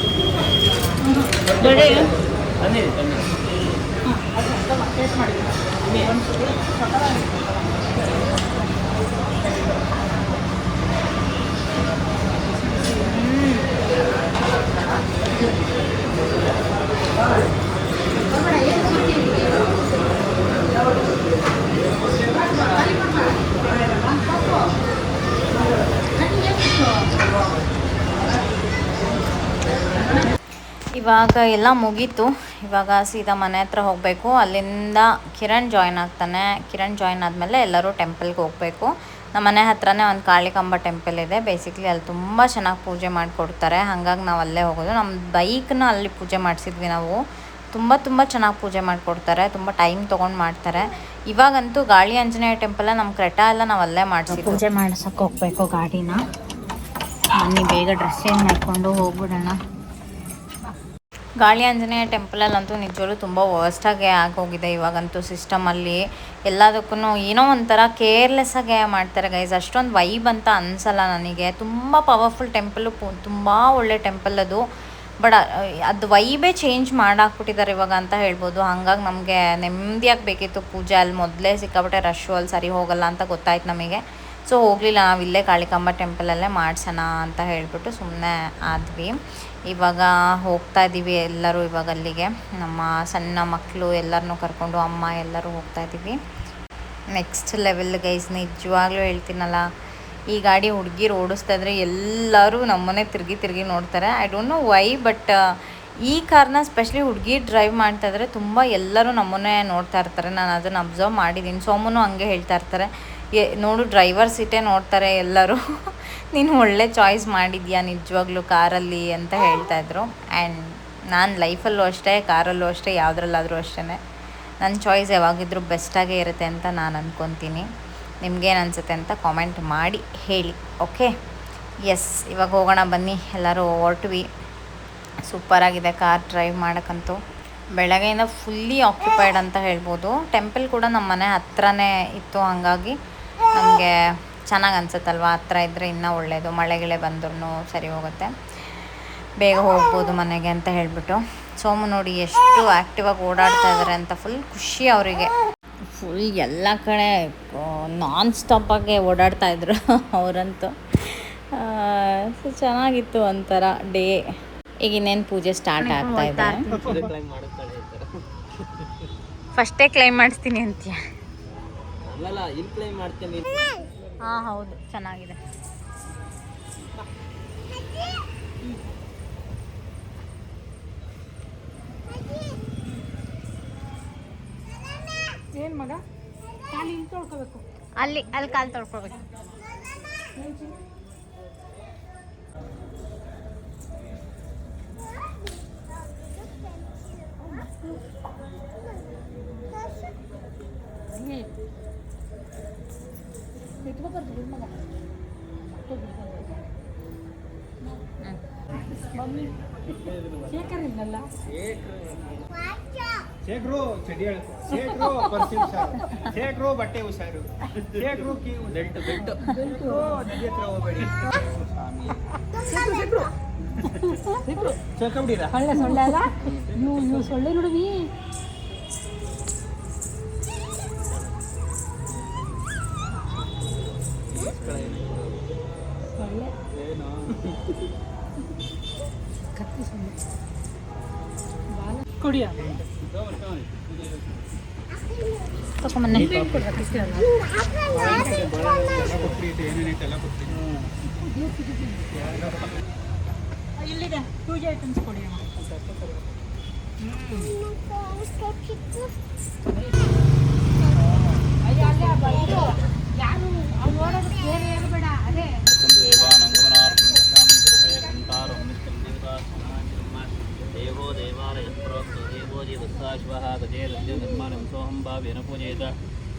ಇವಾಗ ಎಲ್ಲ ಮುಗೀತು. ಇವಾಗ ಸೀದಾ ಮನೆ ಹತ್ರ ಹೋಗಬೇಕು. ಅಲ್ಲಿಂದ ಕಿರಣ್ ಜಾಯ್ನ್ ಆಗ್ತಾನೆ. ಕಿರಣ್ ಜಾಯ್ನ್ ಆದಮೇಲೆ ಎಲ್ಲರೂ ಟೆಂಪಲ್ಗೆ ಹೋಗಬೇಕು. ನಮ್ಮ ಮನೆ ಹತ್ರನೇ ಒಂದು ಕಾಳಿಕಾಂಬ ಟೆಂಪಲ್ ಇದೆ. ಬೇಸಿಕ್ಲಿ ಅಲ್ಲಿ ತುಂಬ ಚೆನ್ನಾಗಿ ಪೂಜೆ ಮಾಡಿಕೊಡ್ತಾರೆ. ಹಾಗಾಗಿ ನಾವು ಅಲ್ಲೇ ಹೋಗೋದು. ನಮ್ಮ ಬೈಕ್ನ ಅಲ್ಲಿ ಪೂಜೆ ಮಾಡಿಸಿದ್ವಿ ನಾವು. ತುಂಬ ಚೆನ್ನಾಗಿ ಪೂಜೆ ಮಾಡಿಕೊಡ್ತಾರೆ. ತುಂಬ ಟೈಮ್ ತೊಗೊಂಡು ಮಾಡ್ತಾರೆ. ಇವಾಗಂತೂ ಗಾಳಿ ಆಂಜನೇಯ ಟೆಂಪಲ್ ನಮ್ಮ ಕ್ರೆಟಾ ಎಲ್ಲ ನಾವು ಅಲ್ಲೇ ಮಾಡಿಸಿ ಪೂಜೆ ಮಾಡ್ಸೋಕೆ ಹೋಗಬೇಕು ಗಾಡಿನ. ಬನ್ನಿ ಬೇಗ ಡ್ರೆಸ್ ಚೇಂಜ್ ಮಾಡಿಕೊಂಡು ಹೋಗ್ಬಿಡೋಣ. ಗಾಳಿ ಆಂಜನೇಯ ಟೆಂಪಲಲ್ಲಂತೂ ನಿಜವಾಗ್ಲೂ ತುಂಬ ವರ್ಸ್ಟಾಗೆ ಆಗೋಗಿದೆ ಇವಾಗಂತೂ. ಸಿಸ್ಟಮಲ್ಲಿ ಎಲ್ಲದಕ್ಕೂ ಏನೋ ಒಂಥರ ಕೇರ್ಲೆಸ್ಸಾಗೆ ಮಾಡ್ತಾರೆ ಗೈಸ್. ಅಷ್ಟೊಂದು ವೈಬ್ ಅಂತ ಅನಿಸಲ್ಲ ನನಗೆ. ತುಂಬ ಪವರ್ಫುಲ್ ಟೆಂಪಲ್ಲು, ತುಂಬ ಒಳ್ಳೆ ಟೆಂಪಲ್ ಅದು. ಬಟ್ ಅದು ವೈಬೇ ಚೇಂಜ್ ಮಾಡಾಕ್ಬಿಟ್ಟಿದ್ದಾರೆ ಇವಾಗ ಅಂತ ಹೇಳ್ಬೋದು. ಹಾಗಾಗಿ ನಮಗೆ ನೆಮ್ಮದಿಯಾಗಿ ಬೇಕಿತ್ತು ಪೂಜೆ. ಅಲ್ಲಿ ಮೊದಲೇ ಸಿಕ್ಕಾಪಟ್ಟೆ ರಶ್ಶು, ಅಲ್ಲಿ ಸರಿ ಹೋಗಲ್ಲ ಅಂತ ಗೊತ್ತಾಯ್ತು ನಮಗೆ. ಸೊ ಹೋಗಲಿಲ್ಲ, ನಾವು ಇಲ್ಲೇ ಕಾಳಿಕಾಂಬ ಟೆಂಪಲಲ್ಲೇ ಮಾಡ್ಸೋಣ ಅಂತ ಹೇಳಿಬಿಟ್ಟು ಸುಮ್ಮನೆ ಆದ್ವಿ. ಇವಾಗ ಹೋಗ್ತಾ ಇದ್ದೀವಿ ಎಲ್ಲರೂ ಇವಾಗ ಅಲ್ಲಿಗೆ. ನಮ್ಮ ಸಣ್ಣ ಮಕ್ಕಳು ಎಲ್ಲರನ್ನೂ ಕರ್ಕೊಂಡು ಅಮ್ಮ ಎಲ್ಲರೂ ಹೋಗ್ತಾ ಇದ್ದೀವಿ. ನೆಕ್ಸ್ಟ್ ಲೆವೆಲ್ ಗೈಸ್, ನಿಜವಾಗ್ಲೂ ಹೇಳ್ತೀನಲ್ಲ, ಈ ಗಾಡಿ ಹುಡುಗಿರು ಓಡಿಸ್ತಾ ಇದ್ರೆ ಎಲ್ಲರೂ ನಮ್ಮನೆ ತಿರುಗಿ ನೋಡ್ತಾರೆ. I don't know why, but ಈ ಕಾರ್ನ ಸ್ಪೆಷಲಿ ಹುಡುಗಿ ಡ್ರೈವ್ ಮಾಡ್ತಾ ಇದ್ರೆ ತುಂಬ ಎಲ್ಲರೂ ನಮ್ಮನ್ನೇ ನೋಡ್ತಾ ಇರ್ತಾರೆ. ನಾನು ಅದನ್ನು ಅಬ್ಸರ್ವ್ ಮಾಡಿದ್ದೀನಿ. ಸೋಮನು ಹಂಗೆ ಹೇಳ್ತಾ ಇರ್ತಾರೆ, ನೋಡು ಡ್ರೈವರ್ ಸೀಟೇ ನೋಡ್ತಾರೆ ಎಲ್ಲರೂ. ನೀನು ಒಳ್ಳೆ ಚಾಯ್ಸ್ ಮಾಡಿದ್ಯಾ ನಿಜವಾಗ್ಲೂ ಕಾರಲ್ಲಿ ಅಂತ ಹೇಳ್ತಾಯಿದ್ರು. ಆ್ಯಂಡ್ ನಾನು ಲೈಫಲ್ಲೂ ಅಷ್ಟೇ, ಕಾರಲ್ಲೂ ಅಷ್ಟೇ, ಯಾವುದ್ರಲ್ಲಾದರೂ ಅಷ್ಟೇ ನನ್ನ ಚಾಯ್ಸ್ ಯಾವಾಗಿದ್ರೂ ಬೆಸ್ಟಾಗೇ ಇರುತ್ತೆ ಅಂತ ನಾನು ಅಂದ್ಕೊತೀನಿ. ನಿಮ್ಗೇನು ಅನಿಸುತ್ತೆ ಅಂತ ಕಾಮೆಂಟ್ ಮಾಡಿ ಹೇಳಿ. ಓಕೆ, ಎಸ್, ಇವಾಗ ಹೋಗೋಣ ಬನ್ನಿ. ಎಲ್ಲರೂ ಹೊರಟ್ವಿ. ಸೂಪರಾಗಿದೆ ಕಾರ್ ಡ್ರೈವ್ ಮಾಡೋಕ್ಕಂತೂ. ಬೆಳಗ್ಗೆಯಿಂದ ಫುಲ್ಲಿ ಆಕ್ಯುಪೈಡ್ ಅಂತ ಹೇಳ್ಬೋದು. ಟೆಂಪಲ್ ಕೂಡ ನಮ್ಮ ಮನೆ ಹತ್ರನೇ ಇತ್ತು, ಹಾಗಾಗಿ ನಮಗೆ ಚೆನ್ನಾಗಿ ಅನ್ಸುತ್ತಲ್ವ, ಹತ್ರ ಇದ್ದರೆ ಇನ್ನೂ ಒಳ್ಳೆಯದು. ಮಳೆ ಗಿಳೆ ಬಂದ್ರೂ ಸರಿ ಹೋಗುತ್ತೆ, ಬೇಗ ಹೋಗ್ಬೋದು ಮನೆಗೆ ಅಂತ ಹೇಳಿಬಿಟ್ಟು. ಸೋಮು ನೋಡಿ ಎಷ್ಟು ಆ್ಯಕ್ಟಿವಾಗಿ ಓಡಾಡ್ತಾ ಇದ್ದಾರೆ ಅಂತ, ಫುಲ್ ಖುಷಿ ಅವರಿಗೆ. ಫುಲ್ ಎಲ್ಲ ಕಡೆ ನಾನ್ ಸ್ಟಾಪಾಗೆ ಓಡಾಡ್ತಾಯಿದ್ರು ಅವರಂತೂ. ಸೊ ಚೆನ್ನಾಗಿತ್ತು ಒಂಥರ ಡೇ. ಈಗ ಇನ್ನೇನು ಪೂಜೆ ಸ್ಟಾರ್ಟ್ ಆಗ್ತಾ ಇದೆ. ಫಸ್ಟೇ ಕ್ಲೈಮ್ ಮಾಡಿಸ್ತೀನಿ ಅಂತೀಯ? ಹಾಂ ಹೌದು, ಚೆನ್ನಾಗಿದೆ. ಏನು ಮಗ, ಕಾಲು ಇಲ್ಲಿ ತೊಳ್ಕೊಬೇಕು, ಅಲ್ಲಿ ಕಾಲು ತೊಳ್ಕೊಬೇಕು. ಶೇಖರ್ ಇಲ್ಲಲ್ಲ, ಶೇಖರು ಚಡಿ ಶೇಖರು ಪರ್ಸಿ ಹುಷಾರು, ಶೇಖರು ಬಟ್ಟೆ ಹುಷಾರು, ಶೇಖರು ಬೆಲ್ಟ್ ನದಿ ಹತ್ರ ಹೋಗ್ಬೇಡಿ. ಚೌಕಬಿಡಿರ ಸೊಳ್ಳೆ ಅಲ್ಲ ಇವು ಸೊಳ್ಳೆ ನೋಡುವಿ. ಸೊಳ್ಳೆ ಕತ್ತಿ ಸೊಳ್ಳೆ ಕುಡಿಯ ತಗೊಂಬನ್ನಿ. ಇಲ್ಲಿದೆ ಪೂಜೆ ಐಟಮ್ಸ್ ಕೊಡಿ. ಯಾರು ಓಡೋದು ಬೇರೆ ಏನು ಬೇಡ, ಅದೇ ದೇವೋ ದೇವಾಲಯ ಪ್ರೋಕ್ತೋ ದೇವೋ ದೇವಸ್ಸಾಶ್ವಃ ಗಜೇರ್ಮಾನಂ ಸೋಹಂ ಭಾವೇನ ಪೂಜೇತ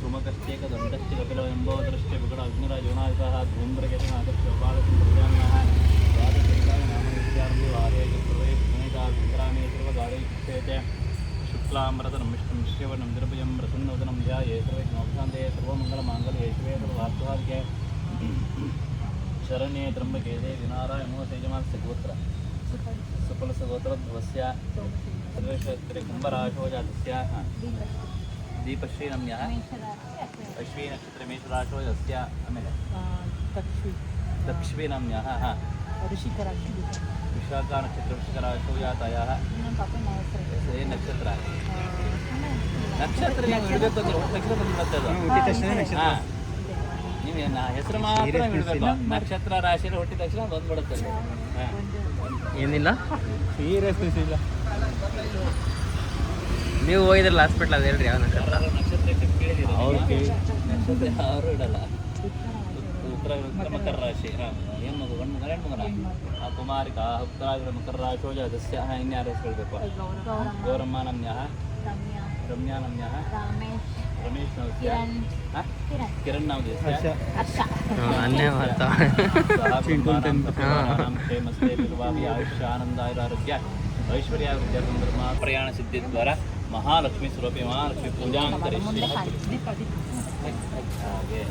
ಸುಮಕಶ್ಚೇಕ ದಂಡಶ್ಚ ಕಪಿಲವೆಂಬೋದರಶ್ಚ ವಿಗಡ ಅಗ್ನಿರಾಜೋನಾಯಕಃ ಧೂಮ್ರಗತಿನಾಗಶ್ಚ ಬಾಲಚಂದ್ರಯಾನಃ ದ್ವಾದಶೈಕಾಯ ನಾಮನಿತ್ಯಾರ್ಧಿ ವಾರೇಯ ಪ್ರವೇಶ ಗುಣಿತಾ ವಿಕ್ರಾಮೇ ಸರ್ವಗಾಢೈಕ್ಷೇತೆ ಶುಕ್ಲಾಂಬರತನಂ ವಿಷ್ಣುಂ ಶ್ರೀವರ್ಣಂ ನಿರ್ಭಯಂ ಪ್ರಸನ್ನವದನಂ ಧ್ಯಾಯೇ ಸರ್ವಜ್ಞೋಪಶಾಂತೇ ಸರ್ವಮಂಗಲಮಾಂಗಲ್ಯೇ ಶಿವೇ ಸರ್ವಾರ್ಥಸಾಧಿಕೆ ಶರಣ್ಯೇ ತ್ರ್ಯಂಬಕೆ ದೇವಿ ನಾರಾಯಣ ತೇಜಮಾನಸ್ಯ ಗೋತ್ರ ಸುಫಲಸಗೋತ್ರಧ್ವಸ್ಯ ಸರ್ವೇಶ್ವರಿ ಕುಂಭರಾಶೋ ಜಾತಸ್ಯ ದೀಪಶ್ರೀ ನಮ್ಯಃ ಅಶ್ವೀ ನಕ್ಷತ್ರ ಮೇಷರಾಶೋ ಯಸ್ಯ ಆಮೇಲೆ ದಕ್ಷಿಣಿ ನಮ್ಯಃ ಋಷಿಕರಾಶಿ ವಿಶಾಖ ನಕ್ಷತ್ರ ವೃಷಿಕರಾಶೋ ಯಾತಯಃ ಏ ನಕ್ಷತ್ರ ನಕ್ಷತ್ರ ನೀವು ಇಡಬೇಕು ಅಂದ್ರೆ ಒಂದು ನಕ್ಷತ್ರ ಬಂದ್ಬಿಡುತ್ತೆ ಅದು. ಹಾಂ, ನೀವು ಹೆಸರು ಮಾತ್ರ ಇಡಬೇಕು. ನಕ್ಷತ್ರ ರಾಶಿಯಲ್ಲಿ ಹುಟ್ಟಿದ ತಕ್ಷಣ ಬಂದ್ಬಿಡುತ್ತೆ. ಹಾಂ, ಏನಿಲ್ಲ ಸೀರಿಯಸ್ ಇಲ್ಲ. ನೀವು ಹೋಗಿದ್ರಲ್ಲ ಹಾಸ್ಪಿಟ್ಲ್ ಅದು ಹೇಳ್ರಿ ಯಾವ ನಕ್ಷತ್ರ ನಕ್ಷತ್ರ ಯಾರು ಇಡಲ್ಲ. ಉತ್ತರ ಮಕರ ರಾಶಿ ಏನು ಮಗು ಗಂಡು ಮಗನ ಹೆಣ್ಣು ಮಗನ ಆ ಕುಮಾರಿಕಾ ಉತ್ತರಾಗ್ರ ಮಕರ ರಾಶೋ ಜಾತಸ್ಯ ಇನ್ಯಾರು ಹೆಸರುಳ್ಬೇಕು. ಗೌರಮ್ಮ ನಮ್ಯಃ ರಮ್ಯಾ ನಮ್ಯಃ ರಮೇಶ್ ನವಸ್ಯ ಕಿರಣ್ ನವಸ್ಯ ಕ್ಷೇಮಸ್ತೆ ಬಿಲ್ವಾಭಿ ಆಯುಷ್ಯ ಆನಂದ ಆಯುರಾರೋಗ್ಯ ಐಶ್ವರ್ಯ ವಿದ್ಯಾ ಸಂದರ್ಭ ಪ್ರಯಾಣ ಸಿದ್ಧಿ ದ್ವಾರ ಮಹಾಲಕ್ಷ್ಮೀ ಸ್ವರೂಪಿ ಮಹಾಲಕ್ಷ್ಮೀ ಪೂಜಾಂ ಕರಿಷ್ಯೆ. ಹಾಗೆ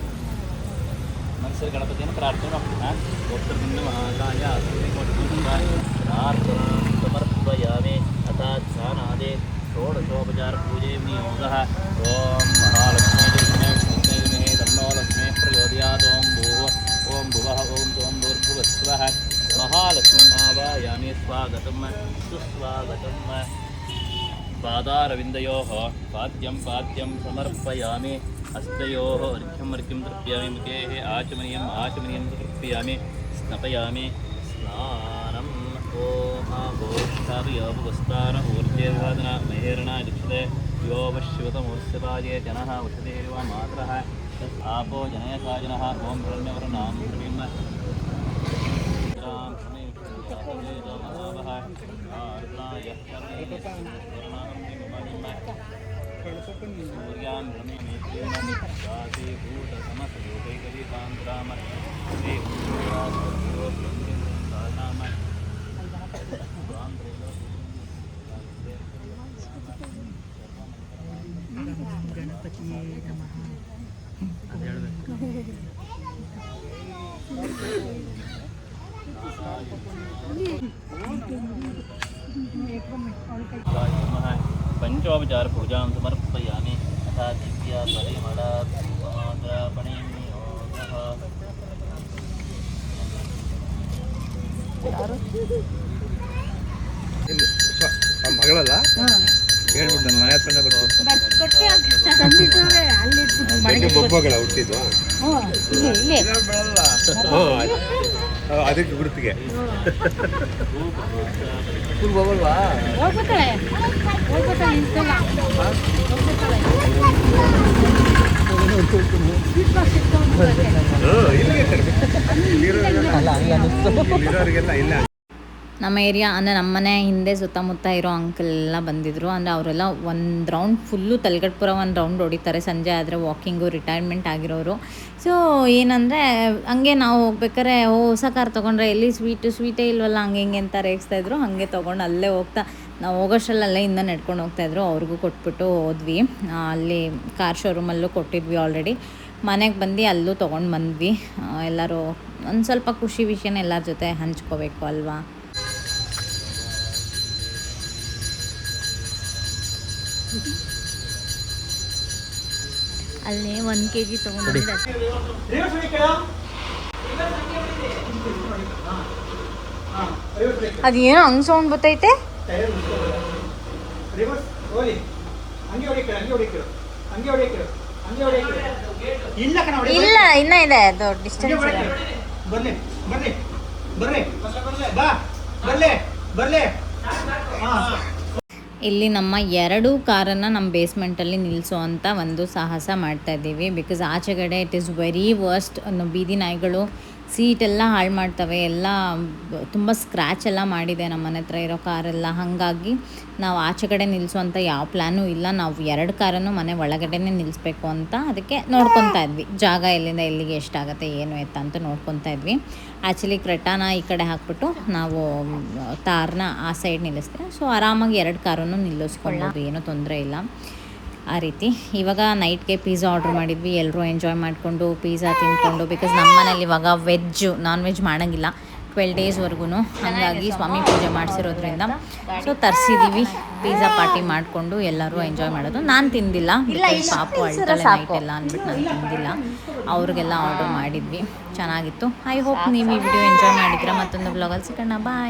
ಹೆಸರು ಗಣಪತಿಯನ್ನು ಪ್ರಾರ್ಥನೆ ಮಾಡ್ತೀನಿ. ಭಕ್ತರಿಂದ ಮಹಾಕಾಯ ಪ್ರಾರ್ಥನಾ ಸಮರ್ಪಯಾಮಿ. ಅಥ ಧ್ಯಾನಾದೆ ಷೋಡಶೋಪಚಾರ ಪೂಜೆ ನಿಯೋಗಃ. ಓಂ ಮಹಾಲಕ್ಷ್ಮೀ ವಿದ್ಮಹೇ ತನ್ನೋ ಲಕ್ಷ್ಮೀ ಪ್ರಚೋದಯಾತ್. ಓಂ ಭುವಃ ಓಂ ಭೂರ್ಭುವಸ್ವಃ. ಮಹಾಲಕ್ಷ್ಮೀಂ ಆವಾಹಯಾಮಿ. ಸ್ವಾಗತಂ ಸುಸ್ವಾಗತಂ. ಪಾದಾರವಿಂದಯೋಃ ಪಾದ್ಯಂ ಸಮರ್ಪಯಾಮಿ. ಹಸ್ತಯೋಃ ಅರ್ಘ್ಯಂ ತೃಪ್ಯಾಮಿ. ಮುಖೇಃ ಆಚಮನೀಯಂ ಸಮರ್ಪಯಾಮಿ. ಸ್ನಪಯಾಮಿ. ಸ್ನಾನಂ. ಓಂ ಆಭೋಷ್ಠಾಪಯೋಪವಸ್ತಾನ ಊರ್ಜೇರ್ವಾದನ ಮಹೇರಣ ದೀಕ್ಷತೆ ಯೋ ವಶ್ಯುತಮೋತ್ಸಪಾಯೇ ಜನಃ ಉಷಧೇರ್ವ ಮಾತರಃ ಆಪೋ ಜನಯಸಾ ಜನಃ. ಓಂ ಹಿರಣ್ಯವರ್ಣಾಂ ಶ್ರೀಂ ಸೂರ್ಯಾಂ ಗಣಪತಿಯೇ ನಮಃ. पंचोपचार पूजा समर्पयामि. तथा दिव्या परिमल द्रापणे ಮಗಳಲ್ಲ ಹೇಳ್ಬಿಟ್ಟು ನನ್ನ ಮನೆ ಹತ್ರನೇ ಬರ್ತೀನಿ. ಬೊಬ್ಬಗಳ ಹುಟ್ಟಿದ್ದು ಅದಕ್ಕೆ ಗುರುತಿಗೆ ಹೋಗಲ್ವಾ? ಇಲ್ಲಿರೋರಿಗೆಲ್ಲ ಇಲ್ಲ. ನಮ್ಮ ಏರಿಯಾ ಅಂದರೆ ನಮ್ಮನೆ ಹಿಂದೆ ಸುತ್ತಮುತ್ತ ಇರೋ ಅಂಕಲ್ ಎಲ್ಲ ಬಂದಿದ್ದರು. ಅಂದರೆ ಅವರೆಲ್ಲ ಒಂದು ರೌಂಡ್ ಫುಲ್ಲು ತಲಗಟ್ಪುರ ಒಂದು ರೌಂಡ್ ಹೊಡಿತಾರೆ ಸಂಜೆ ಆದರೆ, ವಾಕಿಂಗು, ರಿಟೈರ್ಮೆಂಟ್ ಆಗಿರೋರು. ಸೊ ಏನಂದರೆ ಹಂಗೆ ನಾವು ಹೋಗ್ಬೇಕಾರೆ ಹೊಸ ಕಾರ್ ತೊಗೊಂಡ್ರೆ ಎಲ್ಲಿ ಸ್ವೀಟೇ ಇಲ್ವಲ್ಲ ಹಂಗೆ ಹಿಂಗೆ ಅಂತ ರೇಗಿಸ್ತಾಯಿದ್ರು. ಹಾಗೆ ತೊಗೊಂಡು ಅಲ್ಲೇ ಹೋಗ್ತಾ ನಾವು ಹೋಗೋಷ್ಟರಲ್ಲೇ ಇಂದ ನಡ್ಕೊಂಡು ಹೋಗ್ತಾಯಿದ್ರು. ಅವ್ರಿಗೂ ಕೊಟ್ಬಿಟ್ಟು ಹೋದ್ವಿ. ಅಲ್ಲಿ ಕಾರ್ ಶೋರೂಮಲ್ಲೂ ಕೊಟ್ಟಿದ್ವಿ ಆಲ್ರೆಡಿ. ಮನೆಗೆ ಬಂದು ಅಲ್ಲೂ ತೊಗೊಂಡು ಬಂದ್ವಿ. ಎಲ್ಲರೂ ಒಂದು ಸ್ವಲ್ಪ ಖುಷಿ ವಿಷಯನ ಎಲ್ಲರ ಜೊತೆ ಹಂಚ್ಕೋಬೇಕು ಅಲ್ವಾ. ಅಲ್ಲೇ 1 kg ತೊಗೊಂಡಿದ್ದೆ. ಅದೇನೋ ಹಂಗೆ ಸೌಂಡ್ ಬರ್ತೈತೆ. ಇಲ್ಲ ಇನ್ನ ಇದೆ ಅದು ಡಿಸ್ಟೆನ್ಸ್. ಇಲ್ಲಿ ನಮ್ಮ 2 ಕಾರನ್ನು ನಮ್ಮ ಬೇಸ್ಮೆಂಟಲ್ಲಿ ನಿಲ್ಲಿಸೋ ಅಂತ ಒಂದು ಸಾಹಸ ಮಾಡ್ತಾಯಿದ್ದೀವಿ. ಬಿಕಾಸ್ ಆಚೆಗಡೆ ಇಟ್ ಈಸ್ ವೆರಿ ವರ್ಸ್ಟ್. ಬೀದಿ ನಾಯಿಗಳು ಸೀಟೆಲ್ಲ ಹಾಳು ಮಾಡ್ತವೆ. ಎಲ್ಲ ತುಂಬ ಸ್ಕ್ರ್ಯಾಚ್ ಎಲ್ಲ ಮಾಡಿದೆ ನಮ್ಮ ಮನೆ ಹತ್ರ ಇರೋ ಕಾರೆಲ್ಲ. ಹಾಗಾಗಿ ನಾವು ಆಚೆ ಕಡೆ ನಿಲ್ಲಿಸುವಂಥ ಯಾವ ಪ್ಲ್ಯಾನೂ ಇಲ್ಲ. ನಾವು 2 ಕಾರನ್ನು ಮನೆ ಒಳಗಡೆನೇ ನಿಲ್ಲಿಸ್ಬೇಕು ಅಂತ ಅದಕ್ಕೆ ನೋಡ್ಕೊತಾ ಇದ್ವಿ. ಜಾಗ ಎಲ್ಲಿಂದ ಎಲ್ಲಿಗೆ ಎಷ್ಟಾಗುತ್ತೆ ಏನು ಎತ್ತ ಅಂತ ನೋಡ್ಕೊತಾ ಇದ್ವಿ. ಆ್ಯಕ್ಚುಲಿ ಕ್ರೆಟಾನ ಈ ಕಡೆ ಹಾಕ್ಬಿಟ್ಟು ನಾವು ತಾರ್ನ ಆ ಸೈಡ್ ನಿಲ್ಲಿಸ್ತೀವಿ. ಸೊ ಆರಾಮಾಗಿ 2 ಕಾರನ್ನು ನಿಲ್ಲಿಸ್ಕೊಳ್ಳೋದು, ಏನೂ ತೊಂದರೆ ಇಲ್ಲ ಆ ರೀತಿ. ಇವಾಗ ನೈಟ್ಗೆ ಪಿಜ್ಜಾ ಆರ್ಡ್ರ್ ಮಾಡಿದ್ವಿ. ಎಲ್ಲರೂ ಎಂಜಾಯ್ ಮಾಡಿಕೊಂಡು ಪಿಜ್ಜಾ ತಿಂದ್ಕೊಂಡು, ಬಿಕಾಸ್ ನಮ್ಮ ಮನೇಲಿ ಇವಾಗ ನಾನ್ ವೆಜ್ ಮಾಡೋಂಗಿಲ್ಲ 12 ಡೇಸ್ವರೆಗೂ. ಹಾಗಾಗಿ ಸ್ವಾಮಿ ಪೂಜೆ ಮಾಡಿಸಿರೋದ್ರಿಂದ ಸೊ ತರಿಸಿದ್ದೀವಿ. ಪಿಜ್ಜಾ ಪಾರ್ಟಿ ಮಾಡಿಕೊಂಡು ಎಲ್ಲರೂ ಎಂಜಾಯ್ ಮಾಡೋದು. ನಾನು ತಿಂದಿಲ್ಲ, ಪಾಪು ಅಳ್ತಾಳೆ ನೈಟ್ ಎಲ್ಲ ಅಂದ್ಬಿಟ್ಟು ನಾನು ತಿಂದಿಲ್ಲ. ಅವ್ರಿಗೆಲ್ಲ ಆರ್ಡರ್ ಮಾಡಿದ್ವಿ. ಚೆನ್ನಾಗಿತ್ತು. ಐ ಹೋಪ್ ನೀವು ಈ ವಿಡಿಯೋ ಎಂಜಾಯ್ ಮಾಡಿದ್ದೀರಾ. ಮತ್ತೊಂದು ಬ್ಲಾಗಲ್ಲಿ ಸಿಗೋಣ. ಬಾಯ್.